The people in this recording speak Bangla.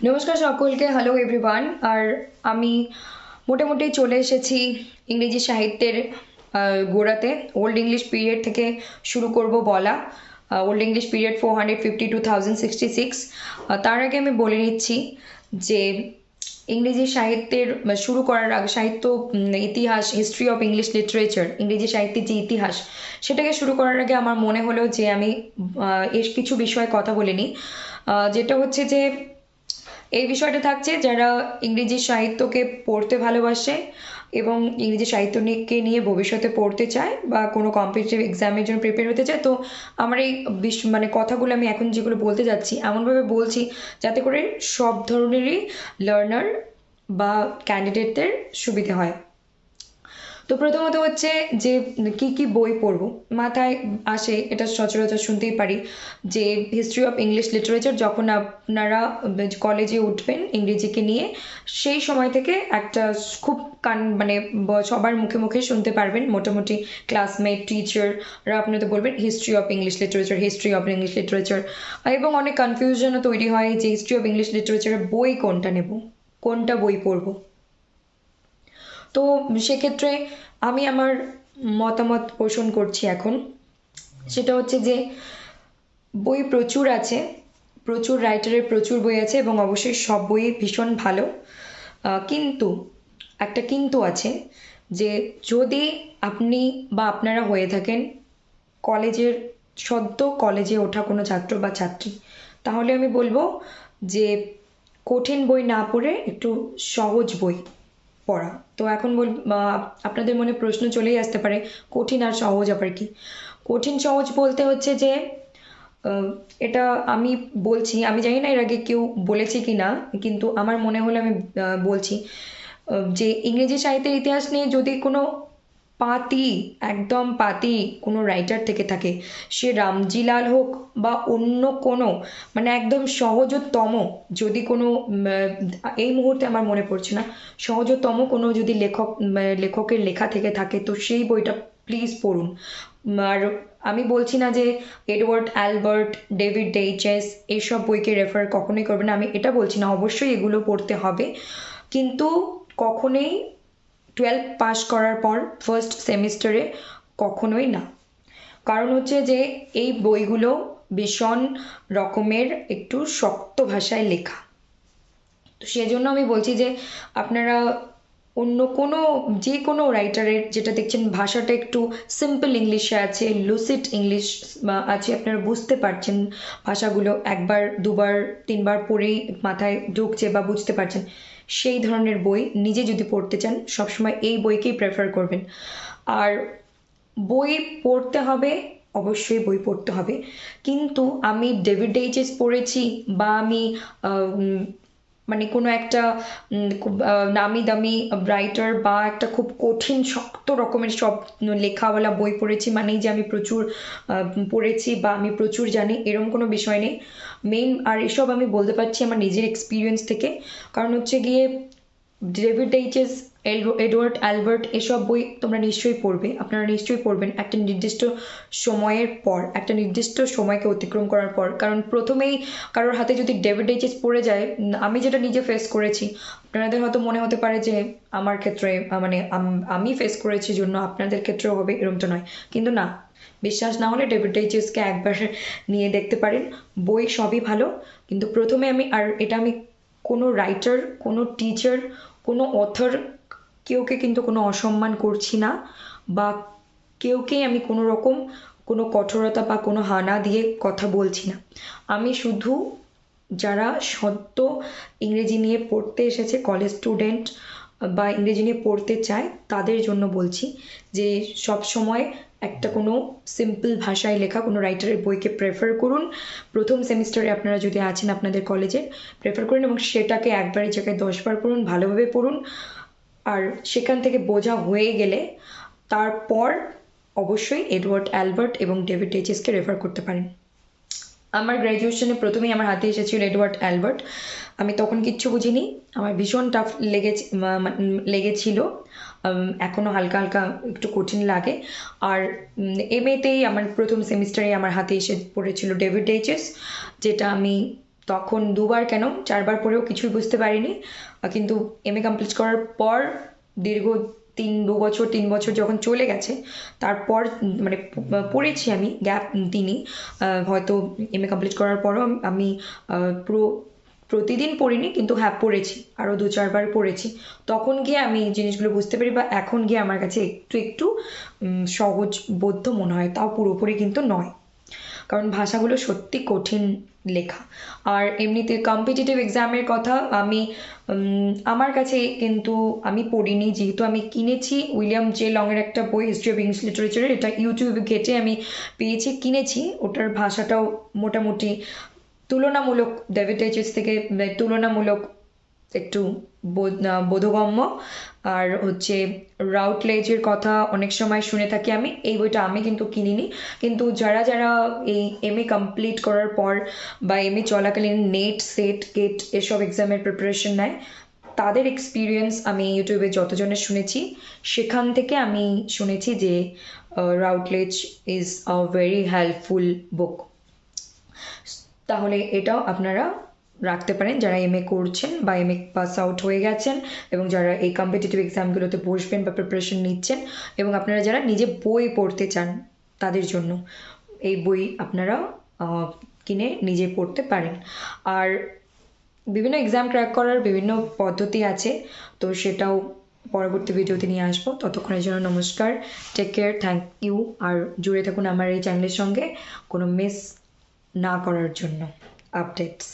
নমস্কার সকলকে, হ্যালো এভরিওয়ান। আর আমি মোটামুটি চলে এসেছি ইংরেজি সাহিত্যের গোড়াতে। ওল্ড ইংলিশ পিরিয়ড থেকে শুরু করব বলা। Old English period 450 to 1066। তার আগে আমি বলে নিচ্ছি যে ইংরেজি সাহিত্যের শুরু করার আগে ইতিহাস, হিস্ট্রি অফ ইংলিশ লিটারেচার, ইংরেজি সাহিত্যের যে ইতিহাস, সেটাকে শুরু করার আগে আমার মনে হলো যে আমি এর কিছু বিষয়ে কথা বলে নিই। যেটা হচ্ছে যে এই বিষয়টা থাকছে যারা ইংরেজি সাহিত্যকে পড়তে ভালোবাসে এবং ইংরেজি সাহিত্যকে নিয়ে ভবিষ্যতে পড়তে চায় বা কোনো কম্পিটিটিভ এক্সামের জন্য প্রিপেয়ার হতে চায়। তো আমার এই কথাগুলো আমি এখন যেগুলো বলতে যাচ্ছি এমনভাবে বলছি যাতে করে সব ধরনেরই লার্নার বা ক্যান্ডিডেটদের সুবিধে হয়। তো প্রথমত হচ্ছে যে কি কি বই পড়বো, মাথায় আসে এটা সচরাচর শুনতেই পারি যে হিস্ট্রি অফ ইংলিশ লিটারেচার যখন আপনারা কলেজে উঠবেন ইংরেজিকে নিয়ে, সেই সময় থেকে একটা খুব সবার মুখে মুখে শুনতে পারবেন, মোটামুটি ক্লাসমেট টিচাররা আপনাদের বলবেন history of English literature, history of English literature. এবং অনেক কনফিউশনও তৈরি হয় যে হিস্ট্রি অফ ইংলিশ লিটারেচারের বই কোনটা নেব, কোনটা বই পড়বো। তো সেক্ষেত্রে আমি আমার মতামত পোষণ করছি এখন। সেটা হচ্ছে যে বই প্রচুর আছে, প্রচুর রাইটারের প্রচুর বই আছে এবং অবশ্যই সব বই ভীষণ ভালো। কিন্তু একটা কিন্তু আছে, যে যদি আপনি বা আপনারা হয়ে থাকেন কলেজের সদ্য কলেজে ওঠা কোনো ছাত্র বা ছাত্রী, তাহলে আমি বলবো যে কঠিন বই না পড়ে একটু সহজ বই পড়া। তো এখন আপনাদের মনে প্রশ্ন চলেই আসতে পারে কঠিন আর সহজ আবার কি। কঠিন সহজ বলতে হচ্ছে যে আহ, এটা আমি বলছি, আমি জানি না এর আগে কেউ বলেছে কি না, কিন্তু আমার মনে হলো আমি বলছি যে ইংরেজি সাহিত্যের ইতিহাস নিয়ে যদি কোনো পাতি, একদম পাতি কোনো রাইটার থেকে থাকে, সে রামজিলাল হোক বা অন্য কোনো, মানে একদম সহজতম, যদি কোনো এই মুহূর্তে আমার মনে পড়ছে না, সহজতম কোনো যদি লেখকের লেখা থেকে থাকে তো সেই বইটা প্লিজ পড়ুন। আর আমি বলছি না যে এডওয়ার্ড অ্যালবার্ট, ডেভিড ডেইচেস এইসব বইকে রেফার কখনোই করবে না, আমি এটা বলছি না, অবশ্যই এগুলো পড়তে হবে, কিন্তু কখনোই 12 পাস করার পর ফার্স্ট সেমিস্টারে কখনোই না। কারণ হচ্ছে যে এই বইগুলো ভীষণ রকমের একটু শক্ত ভাষায় লেখা। তো সেজন্য আমি বলছি যে আপনারা অন্য কোনো, যে কোনো রাইটারের যেটা দেখছেন ভাষাটা একটু সিম্পল ইংলিশে আছে, লুসিড ইংলিশ বা আছে, আপনারা বুঝতে পারছেন ভাষাগুলো, একবার দুবার তিনবার পড়েই মাথায় ঢুকছে বা বুঝতে পারছেন, সেই ধরনের বই নিজে যদি পড়তে চান সবসময় এই বইকেই প্রেফার করবেন। আর বই পড়তে হবে, অবশ্যই বই পড়তে হবে, কিন্তু আমি ডেভিড এইচএস পড়েছি বা আমি কোনো একটা খুব নামি দামি রাইটার বা একটা খুব কঠিন শক্ত রকমের সব লেখাওয়ালা বই পড়েছি মানেই যে আমি প্রচুর পড়েছি বা আমি প্রচুর জানি, এরকম কোনো বিষয় নেই। আর এসব আমি বলতে পারছি আমার নিজের এক্সপিরিয়েন্স থেকে। কারণ হচ্ছে গিয়ে ডেভিড এইচএস, এডওয়ার্ড অ্যালবার্ট এসব বই তোমরা নিশ্চয়ই পড়বে, আপনারা নিশ্চয়ই পড়বেন একটা নির্দিষ্ট সময়ের পর, একটা নির্দিষ্ট সময়কে অতিক্রম করার পর। কারণ প্রথমেই কারোর হাতে যদি ডেভিড এইচএস পড়ে যায়, আমি যেটা নিজে ফেস করেছি, আপনাদের হয়তো মনে হতে পারে যে আমার ক্ষেত্রে আমি ফেস করেছি জন্য আপনাদের ক্ষেত্রেও হবে, এরকম তো নয়। কিন্তু না, বিশ্বাস না হলে ডেভিড এইচএসকে একবার নিয়ে দেখতে পারেন, বই সবই ভালো। কিন্তু প্রথমে এটা আমি কোনো রাইটার, কোনো টিচার, কোনো অথর, কেউকে কিন্তু কোনো অসম্মান করছি না, বা কেউকেই আমি কোনো রকম কোনো কঠোরতা বা কোনো হানা দিয়ে কথা বলছি না। আমি শুধু যারা সদ্য ইংরেজি নিয়ে পড়তে এসেছে, কলেজ স্টুডেন্ট বা ইংরেজি নিয়ে পড়তে চায়, তাদের জন্য বলছি যে সব সময় একটা কোনো সিম্পল ভাষায় লেখা কোনো রাইটারের বইকে প্রেফার করুন। প্রথম সেমিস্টারে আপনারা যদি আছেন আপনাদের কলেজে, প্রেফার করুন এবং সেটাকে একবারের জায়গায় 10 বার পড়ুন, ভালোভাবে পড়ুন। আর সেখান থেকে বোঝা হয়ে গেলে তারপর অবশ্যই এডওয়ার্ড অ্যালবার্ট এবং ডেভিড এইচএসকে রেফার করতে পারেন। আমার গ্র্যাজুয়েশনে প্রথমেই আমার হাতে এসেছিল এডওয়ার্ড অ্যালবার্ট। আমি তখন কিচ্ছু বুঝিনি, আমার ভীষণ টাফ লেগেছিল, এখনও হালকা হালকা একটু কঠিন লাগে। আর এমএতেই আমার প্রথম সেমিস্টারে আমার হাতে এসে পড়েছিল ডেভিড এইচএস, যেটা আমি তখন দুবার কেন 4বার পড়েও কিছুই বুঝতে পারিনি, কিন্তু এমএ কমপ্লিট করার পর দীর্ঘ 3 বছর যখন চলে গেছে তারপর মানে পড়েছি আমি, গ্যাপ দিনই। হয়তো এমএ কমপ্লিট করার পরও আমি পুরো প্রতিদিন পড়িনি, কিন্তু হ্যাঁ পড়েছি, আরও 2-4বার পড়েছি। তখন গিয়ে আমি এই জিনিসগুলো বুঝতে পারি, বা এখন গিয়ে আমার কাছে একটু একটু সহজবোধ্য মনে হয়, তাও পুরোপুরি কিন্তু নয়, কারণ ভাষাগুলো সত্যি কঠিন লেখা। আর এমনিতে কম্পিটিটিভ এক্সামের কথা আমি আমার কাছে কিন্তু আমি পড়িনি, যেহেতু আমি কিনেছি উইলিয়াম জে লংয়ের একটা বই হিস্ট্রি অফ ইংলিশ লিটারেচারের, এটা ইউটিউবে ঘেটে আমি পেয়েছি, কিনেছি। ওটার ভাষাটাও মোটামুটি তুলনামূলক ডেভিড এইচএস থেকে তুলনামূলক একটু বোধগম্য। আর হচ্ছে রাউটলেজের কথা অনেক সময় শুনে থাকি আমি, এই বইটা আমি কিন্তু কিনিনি, কিন্তু যারা যারা এই এমএ কমপ্লিট করার পর বা এমএ চলাকালীন নেট সেট গেট এসব এক্সামের প্রিপারেশন নেয়, তাদের এক্সপিরিয়েন্স আমি ইউটিউবে যতজনের শুনেছি, সেখান থেকে আমি শুনেছি যে রাউটলেজ ইজ আ ভেরি হেল্পফুল বুক। তাহলে এটাও আপনারা রাখতে পারেন যারা এমএ করছেন বা এমএ পাস আউট হয়ে গেছেন, এবং যারা এই কম্পিটিটিভ এক্সামগুলোতে বসবেন বা প্রিপারেশন নিচ্ছেন, এবং আপনারা যারা নিজে বই পড়তে চান তাদের জন্য এই বই আপনারা কিনে নিজে পড়তে পারেন। আর বিভিন্ন এক্সাম ক্র্যাক করার বিভিন্ন পদ্ধতি আছে, তো সেটাও পরবর্তী ভিডিওতে নিয়ে আসবো। ততক্ষণের জন্য নমস্কার, টেক কেয়ার, থ্যাংক ইউ। আর জুড়ে থাকুন আমার এই চ্যানেলের সঙ্গে কোনো মিস না করার জন্য আপডেটস।